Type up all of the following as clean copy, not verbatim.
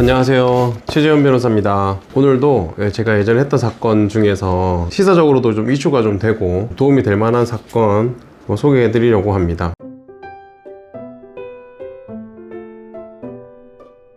안녕하세요, 최재현 변호사입니다. 오늘도 제가 예전에 했던 사건 중에서 시사적으로도 좀 이슈가 좀 되고 도움이 될 만한 사건 소개해 드리려고 합니다.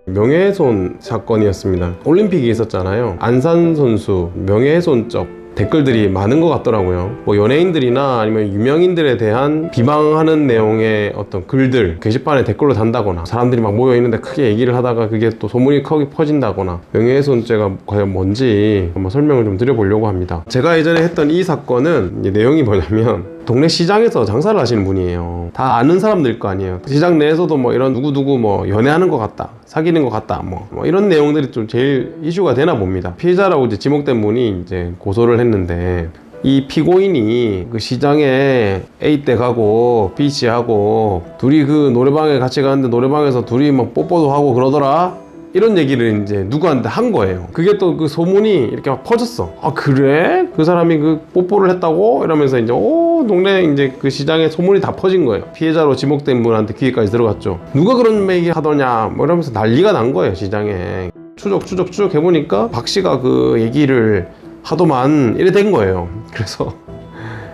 명예훼손 사건이었습니다. 올림픽이 있었잖아요. 안산 선수 명예훼손적 댓글들이 많은 것 같더라고요. 연예인들이나 아니면 유명인들에 대한 비방하는 내용의 어떤 글들 게시판에 댓글로 단다거나 사람들이 막 모여있는데 크게 얘기를 하다가 그게 또 소문이 크게 퍼진다거나 명예훼손죄가 과연 뭔지 한번 설명을 좀 드려보려고 합니다. 제가 예전에 했던 이 사건은 내용이 뭐냐면 동네 시장에서 장사를 하시는 분이에요. 다 아는 사람들일 거 아니에요. 시장 내에서도 이런 누구누구 연애하는 것 같다, 사귀는 것 같다, 이런 내용들이 좀 제일 이슈가 되나 봅니다. 피해자라고 이제 지목된 분이 이제 고소를 했는데, 이 피고인이 그 시장에 A 때 가고 B 씨 하고 둘이 그 노래방에 같이 가는데 노래방에서 둘이 뽀뽀도 하고 그러더라, 이런 얘기를 이제 누구한테 한 거예요. 그게 또 그 소문이 이렇게 막 퍼졌어. 아, 그래? 그 사람이 그 뽀뽀를 했다고? 이러면서 이제 동네 이제 그 시장에 소문이 다 퍼진 거예요. 피해자로 지목된 분한테 귀에까지 들어갔죠. 누가 그런 얘기 하더냐 이러면서 난리가 난 거예요, 시장에. 추적 해보니까 박 씨가 그 얘기를 하도만 이래 된 거예요. 그래서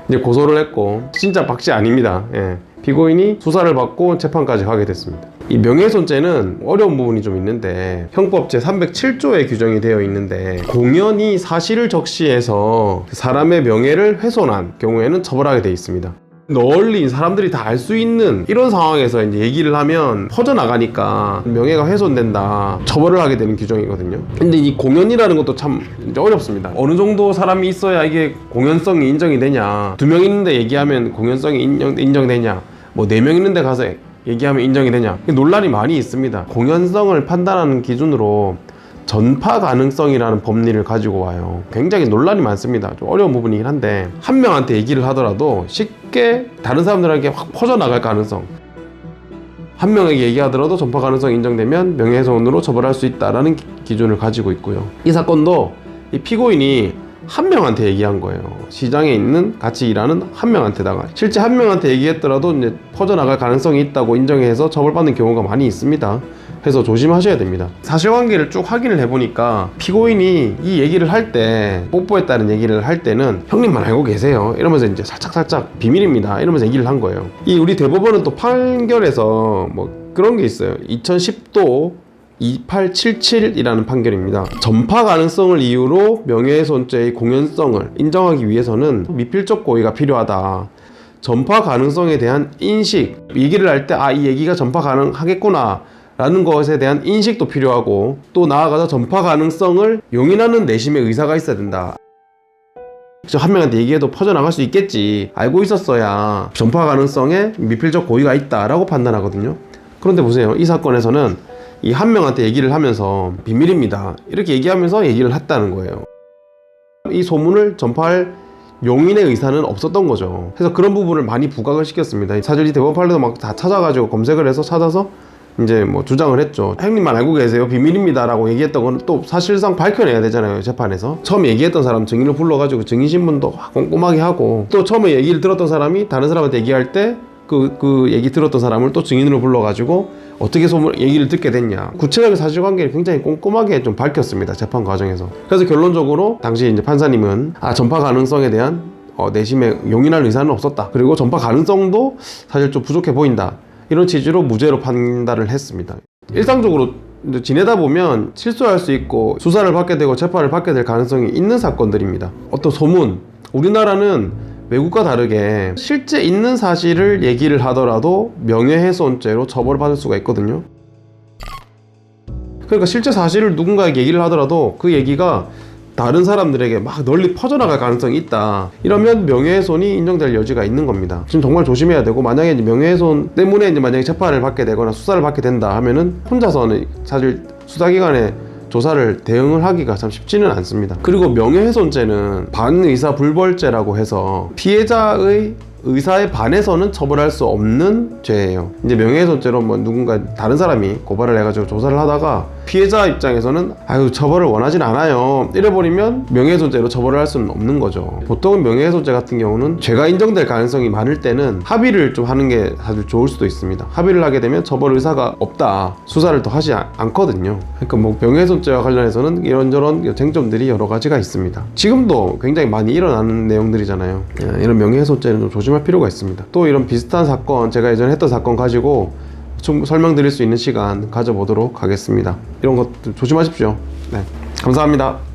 이제 고소를 했고, 진짜 박 씨 아닙니다. 피고인이 수사를 받고 재판까지 가게 됐습니다. 이 명예훼손죄는 어려운 부분이 좀 있는데, 형법 제307조에 규정이 되어 있는데, 공연히 사실을 적시해서 사람의 명예를 훼손한 경우에는 처벌하게 되어 있습니다. 널리 사람들이 다 알 수 있는 이런 상황에서 이제 얘기를 하면 퍼져나가니까 명예가 훼손된다, 처벌을 하게 되는 규정이거든요. 근데 이 공연이라는 것도 참 어렵습니다. 어느 정도 사람이 있어야 이게 공연성이 인정이 되냐, 2명 있는데 얘기하면 공연성이 인정되냐, 4명 있는데 가서 얘기하면 인정이 되냐, 논란이 많이 있습니다. 공연성을 판단하는 기준으로 전파 가능성이라는 법리를 가지고 와요. 굉장히 논란이 많습니다. 좀 어려운 부분이긴 한데, 한 명한테 얘기를 하더라도 쉽게 다른 사람들에게 확 퍼져나갈 가능성, 한 명에게 얘기하더라도 전파 가능성이 인정되면 명예훼손으로 처벌할 수 있다라는 기준을 가지고 있고요. 이 사건도 이 피고인이 한 명한테 얘기한 거예요. 시장에 있는 같이 일하는 한 명한테다가. 실제 한 명한테 얘기했더라도 이제 퍼져나갈 가능성이 있다고 인정해서 처벌받는 경우가 많이 있습니다. 해서 조심하셔야 됩니다. 사실관계를 쭉 확인을 해보니까 피고인이 이 얘기를 할 때, 뽀뽀했다는 얘기를 할 때는 형님만 알고 계세요 이러면서 이제 살짝 비밀입니다 이러면서 얘기를 한 거예요. 이 우리 대법원은 또 판결에서 그런 게 있어요. 2010도 2877이라는 판결입니다. 전파 가능성을 이유로 명예훼손죄의 공연성을 인정하기 위해서는 미필적 고의가 필요하다. 전파 가능성에 대한 인식, 얘기를 할 때 이 얘기가 전파 가능하겠구나 라는 것에 대한 인식도 필요하고, 또 나아가서 전파 가능성을 용인하는 내심의 의사가 있어야 된다. 한 명한테 얘기해도 퍼져나갈 수 있겠지, 알고 있었어야 전파 가능성에 미필적 고의가 있다라고 판단하거든요. 그런데 보세요, 이 사건에서는 이 한 명한테 얘기를 하면서 비밀입니다 이렇게 얘기하면서 얘기를 했다는 거예요. 이 소문을 전파할 용인의 의사는 없었던 거죠. 그래서 그런 부분을 많이 부각을 시켰습니다. 사실 이 대법원 판례도 막 다 찾아가지고 검색을 해서 찾아서 이제 주장을 했죠. 형님만 알고 계세요, 비밀입니다 라고 얘기했던 건 또 사실상 밝혀내야 되잖아요, 재판에서. 처음 얘기했던 사람 증인을 불러가지고 증인신문도 꼼꼼하게 하고, 또 처음에 얘기를 들었던 사람이 다른 사람한테 얘기할 때 그 얘기 들었던 사람을 또 증인으로 불러가지고 어떻게 얘기를 듣게 됐냐, 구체적인 사실관계를 굉장히 꼼꼼하게 좀 밝혔습니다, 재판 과정에서. 그래서 결론적으로 당시 이제 판사님은 전파 가능성에 대한 내심에 용인할 의사는 없었다, 그리고 전파 가능성도 사실 좀 부족해 보인다, 이런 취지로 무죄로 판단을 했습니다. 일상적으로 지내다 보면 실수할 수 있고 수사를 받게 되고 재판을 받게 될 가능성이 있는 사건들입니다. 어떤 소문, 우리나라는 외국과 다르게 실제 있는 사실을 얘기를 하더라도 명예훼손죄로 처벌받을 수가 있거든요. 그러니까 실제 사실을 누군가에게 얘기를 하더라도 그 얘기가 다른 사람들에게 막 널리 퍼져나갈 가능성이 있다, 이러면 명예훼손이 인정될 여지가 있는 겁니다. 지금 정말 조심해야 되고, 만약에 이제 명예훼손 때문에 이제 만약에 재판을 받게 되거나 수사를 받게 된다 하면은 혼자서는 사실 수사기관에 조사를 대응을 하기가 참 쉽지는 않습니다. 그리고 명예훼손죄는 반의사 불벌죄라고 해서 피해자의 의사에 반해서는 처벌할 수 없는 죄예요. 이제 명예훼손죄로 누군가 다른 사람이 고발을 해가지고 조사를 하다가 피해자 입장에서는 아유 처벌을 원하진 않아요 이래버리면 명예훼손죄로 처벌을 할 수는 없는 거죠. 보통은 명예훼손죄 같은 경우는 죄가 인정될 가능성이 많을 때는 합의를 좀 하는 게 사실 좋을 수도 있습니다. 합의를 하게 되면 처벌 의사가 없다 수사를 더 하지 않거든요. 그러니까 뭐 명예훼손죄와 관련해서는 이런저런 쟁점들이 여러 가지가 있습니다. 지금도 굉장히 많이 일어나는 내용들이잖아요. 이런 명예훼손죄는 좀 조심할 필요가 있습니다. 또 이런 비슷한 사건, 제가 예전에 했던 사건 가지고 좀 설명드릴 수 있는 시간 가져보도록 하겠습니다. 이런 것들 조심하십시오. 네, 감사합니다.